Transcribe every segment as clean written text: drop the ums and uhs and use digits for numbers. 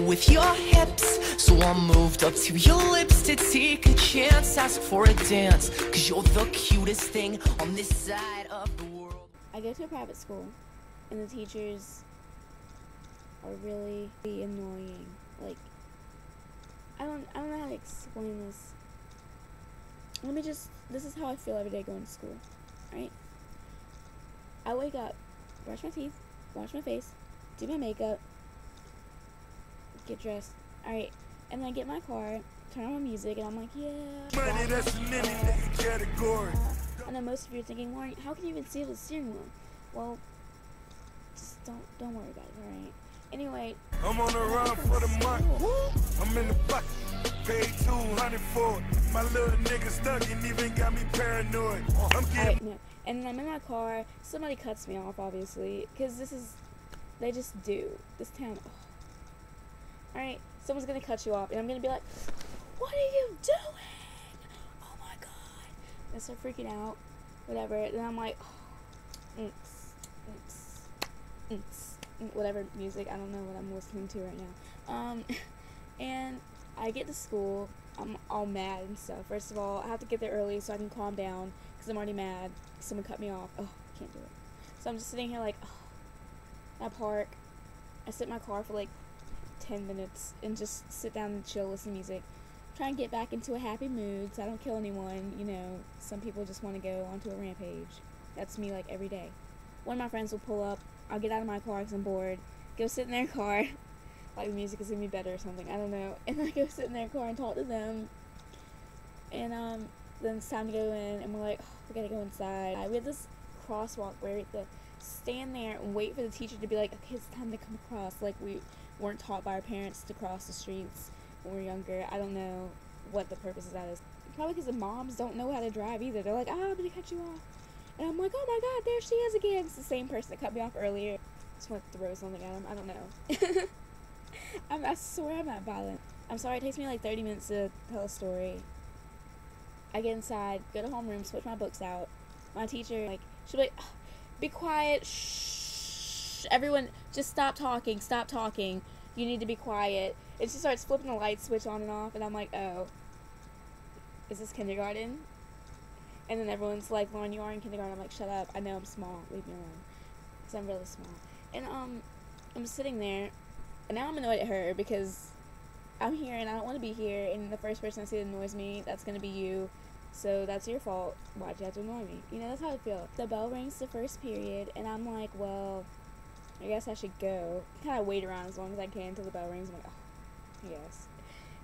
with your hips. So I moved up to your lips to take a chance, ask for a dance, cause you're the cutest thing on this side of the world. I go to a private school, and the teachers are really annoying. Like, I don't know how to explain this. This is how I feel every day going to school, right? I wake up, brush my teeth, wash my face, do my makeup, get dressed, alright, and then I get in my car, turn on my music, and I'm like, yeah. Money, that's in any category. I know most of you are thinking, Lauren, how can you even see the steering wheel? Well, just don't worry about it, alright? Anyway, I'm on the run for the month. I'm in the bucket. Paid 200 for it. My little nigga stuck and even got me paranoid. I'm getting. No. And then I'm in my car. Somebody cuts me off, obviously, because they just do. This town. Oh. Alright, someone's gonna cut you off, and I'm gonna be like, what are you doing? Oh my god. And start freaking out. Whatever. Then I'm like, whatever music, I don't know what I'm listening to right now. And I get to school, I'm all mad and stuff. First of all, I have to get there early so I can calm down, because I'm already mad. Someone cut me off. Oh, I can't do it. So I'm just sitting here like, oh. I park. I sit in my car for like 10 minutes and just sit down and chill, listen to music. Try and get back into a happy mood so I don't kill anyone. You know, some people just want to go onto a rampage. That's me like every day. One of my friends will pull up. I'll get out of my car because I'm bored. Go sit in their car. Like the music is going to be better or something. I don't know. And I go sit in their car and talk to them. And then it's time to go in. And we're like, oh, we got to go inside. We have this crosswalk where we have to stand there and wait for the teacher to be like, okay, it's time to come across. Like we weren't taught by our parents to cross the streets when we were younger. I don't know what the purpose of that is. Probably because the moms don't know how to drive either. They're like, I'm going to cut you off. And I'm like, oh my god, there she is again. It's the same person that cut me off earlier. Just want to throw something at him. I don't know. I swear I'm not violent. I'm sorry, it takes me like 30 minutes to tell a story. I get inside, go to homeroom, switch my books out. My teacher, like, she'll be like, oh, be quiet, shh. Everyone, just stop talking, stop talking. You need to be quiet. And she starts flipping the light switch on and off, and I'm like, oh, is this kindergarten? And then everyone's like, Lauren, you are in kindergarten. I'm like, shut up. I know I'm small. Leave me alone. Because I'm really small. And I'm sitting there, and now I'm annoyed at her because I'm here and I don't want to be here. And the first person I see that annoys me, that's going to be you. So that's your fault. Why'd you have to annoy me? You know, that's how I feel. The bell rings the first period, and I'm like, well, I guess I should go. Kind of wait around as long as I can until the bell rings. I'm like, oh, yes.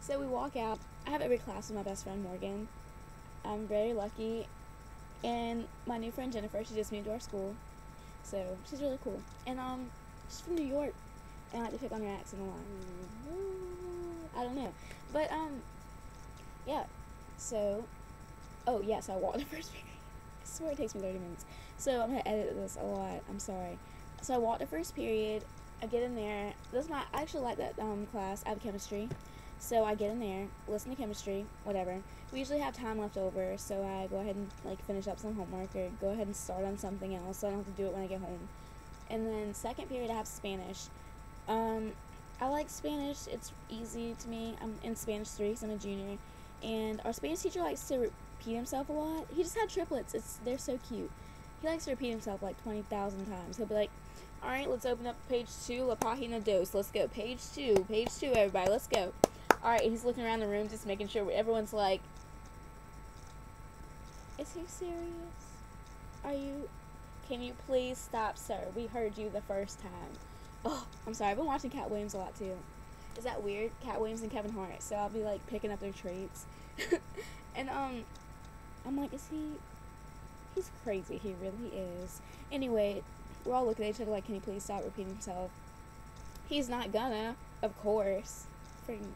So we walk out. I have every class with my best friend, Morgan. I'm very lucky, and my new friend Jennifer, she just moved to our school, so she's really cool, and she's from New York, and I like to pick on her accent a lot. I don't know, but yeah, so, oh yeah, so I walked the first period. I swear it takes me 30 minutes, so I'm gonna edit this a lot, I'm sorry. So I walked the first period, I get in there, I actually like that class. I have chemistry. So I get in there, listen to chemistry, whatever. We usually have time left over, so I go ahead and like finish up some homework or go ahead and start on something else so I don't have to do it when I get home. And then second period I have Spanish. I like Spanish. It's easy to me. I'm in Spanish 3 because I'm a junior. And our Spanish teacher likes to repeat himself a lot. He just had triplets. They're so cute. He likes to repeat himself like 20,000 times. He'll be like, alright, let's open up page 2, La Página 2. Let's go. Page 2, everybody. Let's go. Alright, he's looking around the room just making sure everyone's like, is he serious? Can you please stop, sir? We heard you the first time. Oh, I'm sorry, I've been watching Cat Williams a lot too. Is that weird? Cat Williams and Kevin Hart, so I'll be like picking up their traits. And I'm like, he's crazy, he really is. Anyway, we're all looking at each other like, can he please stop repeating himself? He's not gonna, of course. Freaking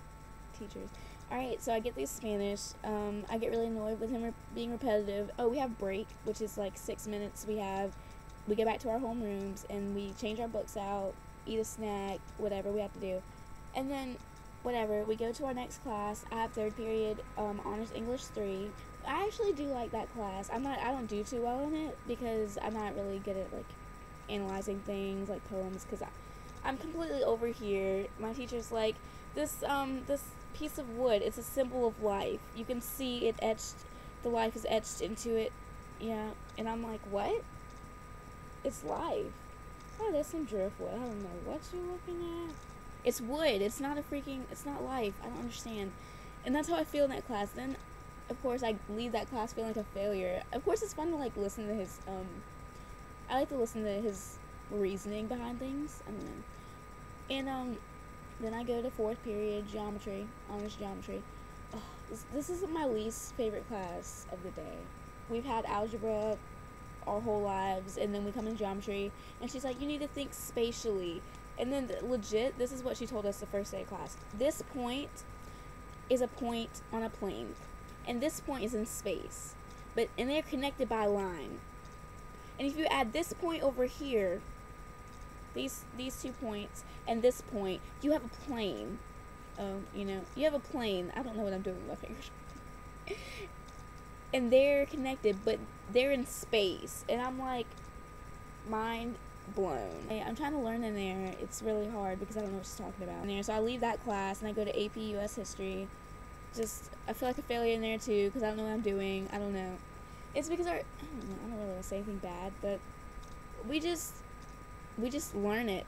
teachers. Alright, so I get these Spanish. I get really annoyed with him being repetitive. Oh, we have break, which is like 6 minutes. We get back to our homerooms and we change our books out, eat a snack, whatever we have to do. And then, whatever, we go to our next class. I have third period, Honors English 3. I actually do like that class. I don't do too well in it because I'm not really good at like analyzing things like poems because I'm completely over here. My teacher's like, this piece of wood, it's a symbol of life. You can see it etched, the life is etched into it. Yeah, and I'm like, what? It's life. Oh, there's some driftwood. I don't know what you're looking at. It's wood. It's not it's not life. I don't understand. And that's how I feel in that class. Then, of course, I leave that class feeling like a failure. Of course, it's fun to, like, listen to his, I like to listen to his reasoning behind things. I don't know. And, then I go to 4th period, geometry, honors geometry. Oh, this is my least favorite class of the day. We've had algebra our whole lives, and then we come in geometry, and she's like, you need to think spatially. And then, legit, this is what she told us the first day of class. This point is a point on a plane, and this point is in space, and they're connected by a line. And if you add this point over here, these 2 points, and this point, you have a plane. You know, you have a plane. I don't know what I'm doing with my fingers. And they're connected, but they're in space. And I'm like, mind blown. I'm trying to learn in there. It's really hard because I don't know what she's talking about in there. So I leave that class and I go to AP US History. I feel like a failure in there too because I don't know what I'm doing. I don't know. It's because I don't really want to say anything bad, but we just learn it.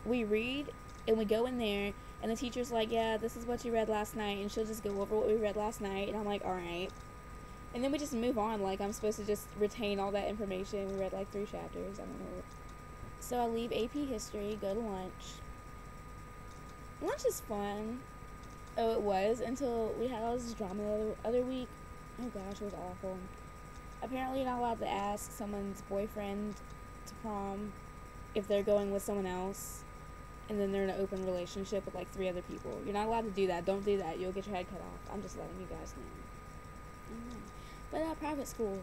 We read and we go in there, and the teacher's like, yeah, this is what you read last night, and she'll just go over what we read last night, and I'm like, alright. And then we just move on, like I'm supposed to just retain all that information. We read like 3 chapters, I don't know. So I leave AP History, go to lunch. Lunch is fun. Oh, it was, until we had all this drama the other week. Oh gosh, it was awful. Apparently you're not allowed to ask someone's boyfriend to prom if they're going with someone else, and then they're in an open relationship with like 3 other people. You're not allowed to do that. Don't do that. You'll get your head cut off. I'm just letting you guys know. But at private school,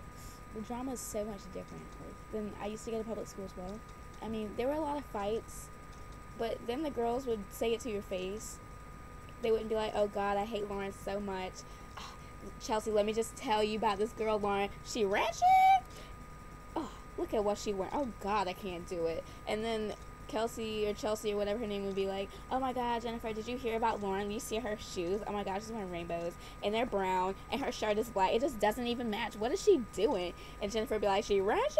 the drama is so much different than I used to go to public school as well. I mean, there were a lot of fights, but then the girls would say it to your face. They wouldn't be like, oh God, I hate Lauren so much. Chelsea, let me just tell you about this girl, Lauren. She ratchet. Oh, look at what she wearing. Oh God, I can't do it. And then Chelsea or whatever her name would be like, oh my God, Jennifer, did you hear about Lauren? You see her shoes? Oh my God, she's wearing rainbows, and they're brown, and her shirt is black. It just doesn't even match. What is she doing? And Jennifer would be like, she ratchet.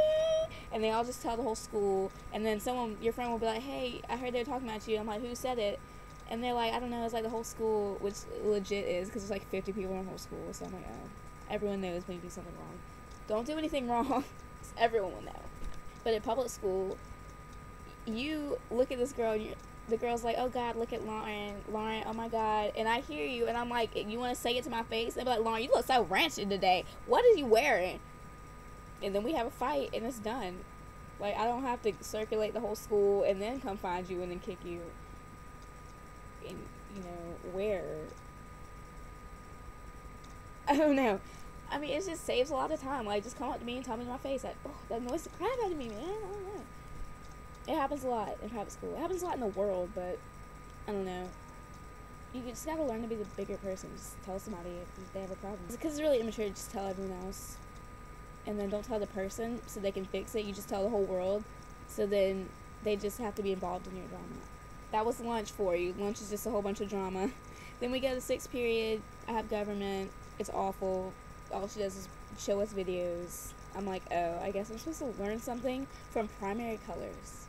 And they all just tell the whole school. And then your friend will be like, hey, I heard they were talking about you. I'm like, who said it? And they're like, I don't know, it's like the whole school, which legit is, because there's like 50 people in the whole school. So I'm like, oh, everyone knows when you do something wrong. Don't do anything wrong. Everyone will know. But at public school, you look at this girl, and the girl's like, oh God, look at Lauren, oh my God. And I hear you, and I'm like, you want to say it to my face? And be like, Lauren, you look so rancid today. What are you wearing? And then we have a fight, and it's done. Like, I don't have to circulate the whole school and then come find you and then kick you. And, you know, where? I don't know. I mean, it just saves a lot of time. Like, just come up to me and tell me to my face, like, oh, that annoys the crap out of me, man. I don't know. It happens a lot in private school. It happens a lot in the world, but I don't know. You just gotta learn to be the bigger person. Just tell somebody if they have a problem. Because it's really immature to just tell everyone else. And then don't tell the person so they can fix it. You just tell the whole world. So then they just have to be involved in your drama. That was lunch for you. Lunch is just a whole bunch of drama. Then we go to 6th period. I have government. It's awful. All she does is show us videos. I'm like, oh, I guess I'm supposed to learn something from primary colors.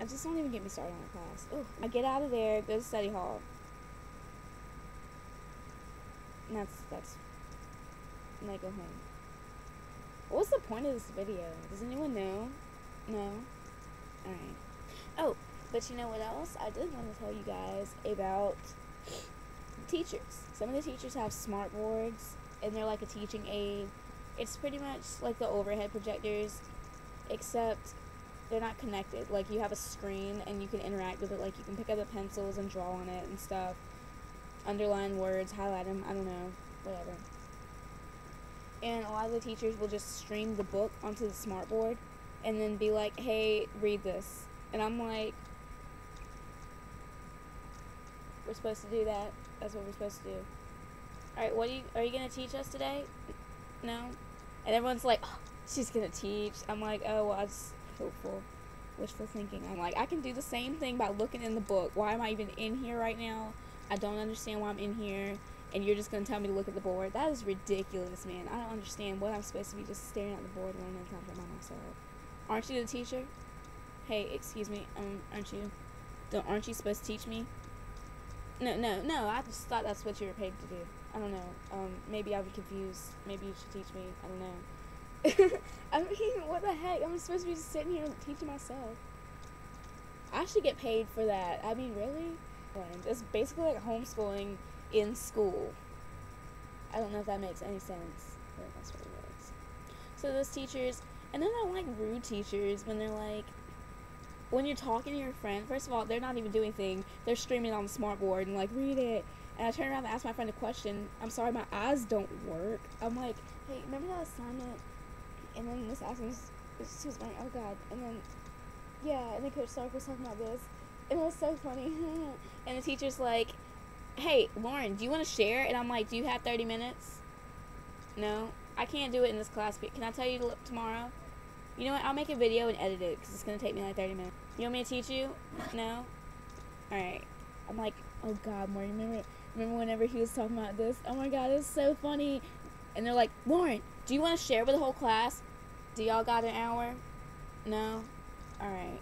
I just don't even get me started on the class. Ooh. I get out of there, go to study hall. And that's and I go home. What's the point of this video? Does anyone know? No? Alright. Oh, but you know what else? I did want to tell you guys about teachers. Some of the teachers have smart boards, and they're like a teaching aid. It's pretty much like the overhead projectors, except they're not connected. Like, you have a screen, and you can interact with it. Like, you can pick up the pencils and draw on it and stuff. Underline words, highlight them, I don't know, whatever. And a lot of the teachers will just stream the book onto the smart board and then be like, hey, read this. And I'm like, we're supposed to do that? That's what we're supposed to do. Alright, are you going to teach us today? No? And everyone's like, oh, she's going to teach. I'm like, oh, well, I was hopeful. wishful thinking. I'm like, I can do the same thing by looking in the book. Why am I even in here right now? I don't understand why I'm in here, and you're just going to tell me to look at the board. That is ridiculous, man. I don't understand what I'm supposed to be just staring at the board and learning something by myself. Aren't you the teacher? Hey, excuse me, aren't you supposed to teach me? No, I just thought that's what you were paid to do. I don't know. Maybe I'll be confused. Maybe you should teach me. I don't know. I mean, what the heck? I'm supposed to be just sitting here teaching myself. I should get paid for that. I mean, really? It's basically like homeschooling in school. I don't know if that makes any sense, but that's what it is. So those teachers, and then I don't like rude teachers when they're like, when you're talking to your friend, first of all, they're not even doing anything. They're streaming on the smart board and like, read it. And I turn around and ask my friend a question. I'm sorry, my eyes don't work. I'm like, hey, remember that assignment? And then Miss Atkins, she was like, oh God. And then, yeah, and then Coach Stark was talking about this. And it was so funny. And the teacher's like, hey, Lauren, do you want to share? And I'm like, do you have 30 minutes? No, I can't do it in this class. Can I tell you tomorrow? You know what? I'll make a video and edit it because it's going to take me like 30 minutes. You want me to teach you? No? Alright. I'm like, oh God, Lauren, remember whenever he was talking about this? Oh my God, it's so funny. And they're like, Lauren, do you want to share with the whole class? Do y'all got an hour? No? Alright.